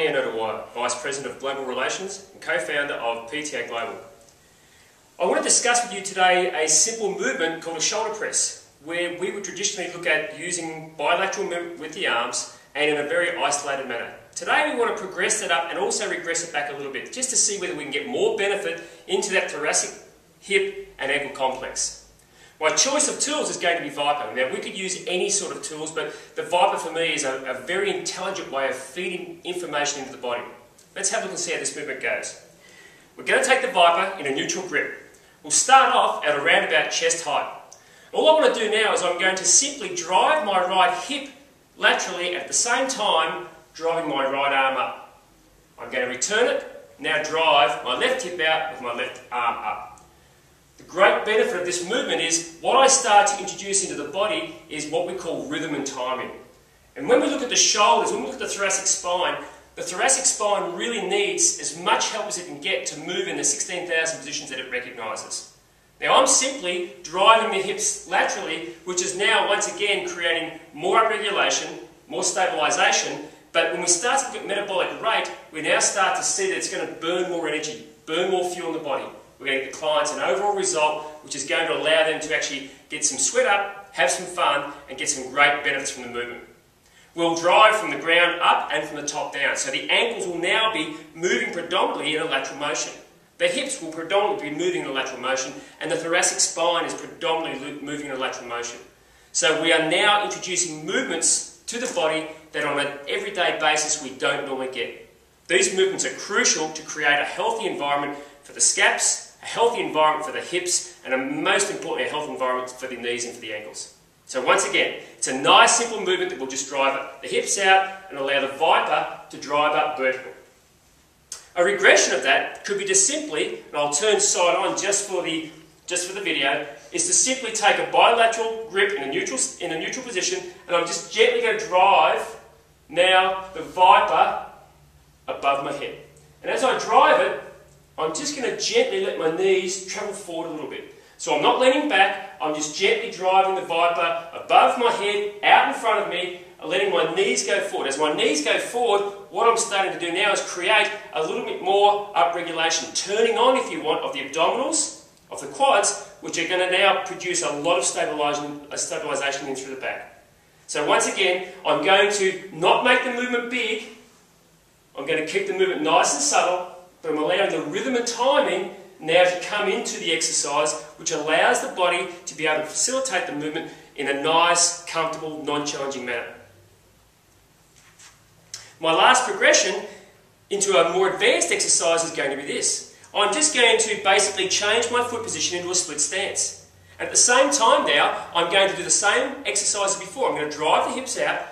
Ian Oduwaya, Vice President of Global Relations and co-founder of PTA Global. I want to discuss with you today a simple movement called a shoulder press, where we would traditionally look at using bilateral movement with the arms and in a very isolated manner. Today we want to progress that up and also regress it back a little bit, just to see whether we can get more benefit into that thoracic, hip and ankle complex. My choice of tools is going to be ViPR. Now, we could use any sort of tools, but the ViPR for me is a very intelligent way of feeding information into the body. Let's have a look and see how this movement goes. We're going to take the ViPR in a neutral grip. We'll start off at around about chest height. All I want to do now is I'm going to simply drive my right hip laterally at the same time driving my right arm up. I'm going to return it, now drive my left hip out with my left arm up. The great benefit of this movement is what I start to introduce into the body is what we call rhythm and timing. And when we look at the shoulders, when we look at the thoracic spine really needs as much help as it can get to move in the 16,000 positions that it recognises. Now I'm simply driving the hips laterally, which is now once again creating more upregulation, more stabilisation, but when we start to look at metabolic rate, we now start to see that it's going to burn more energy, burn more fuel in the body. We're going to get the clients an overall result which is going to allow them to actually get some sweat up, have some fun and get some great benefits from the movement. We'll drive from the ground up and from the top down, so the ankles will now be moving predominantly in a lateral motion. The hips will predominantly be moving in a lateral motion and the thoracic spine is predominantly moving in a lateral motion. So we are now introducing movements to the body that on an everyday basis we don't normally get. These movements are crucial to create a healthy environment for the scaps, a healthy environment for the hips, and most importantly, a healthy environment for the knees and for the ankles. So once again, it's a nice simple movement that will just drive the hips out and allow the ViPR to drive up vertical. A regression of that could be just simply, and I'll turn side on just for the video, is to simply take a bilateral grip in a neutral position, and I'm just gently going to drive now the ViPR above my head. And as I drive it, I'm just going to gently let my knees travel forward a little bit. So I'm not leaning back, I'm just gently driving the ViPR above my head, out in front of me, and letting my knees go forward. As my knees go forward, what I'm starting to do now is create a little bit more upregulation, turning on, if you want, of the abdominals, of the quads, which are going to now produce a lot of stabilisation in through the back. So once again, I'm going to not make the movement big, I'm going to keep the movement nice and subtle, but I'm allowing the rhythm and timing now to come into the exercise, which allows the body to be able to facilitate the movement in a nice, comfortable, non-challenging manner. My last progression into a more advanced exercise is going to be this. I'm just going to basically change my foot position into a split stance. And at the same time now, I'm going to do the same exercise as before. I'm going to drive the hips out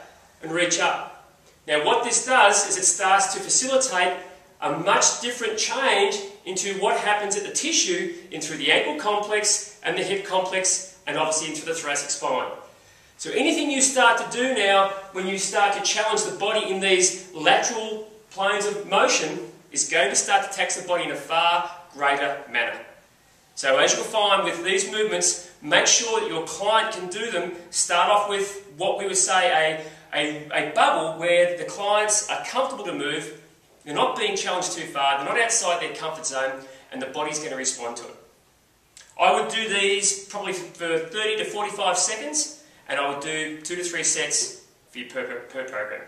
and reach up. Now what this does is it starts to facilitate a much different change into what happens at the tissue in through the ankle complex and the hip complex and obviously into the thoracic spine. So anything you start to do now when you start to challenge the body in these lateral planes of motion is going to start to tax the body in a far greater manner. So as you'll find with these movements, make sure that your client can do them. Start off with what we would say a bubble where the clients are comfortable to move. They're not being challenged too far, they're not outside their comfort zone, and the body's going to respond to it. I would do these probably for 30 to 45 seconds, and I would do 2 to 3 sets per program.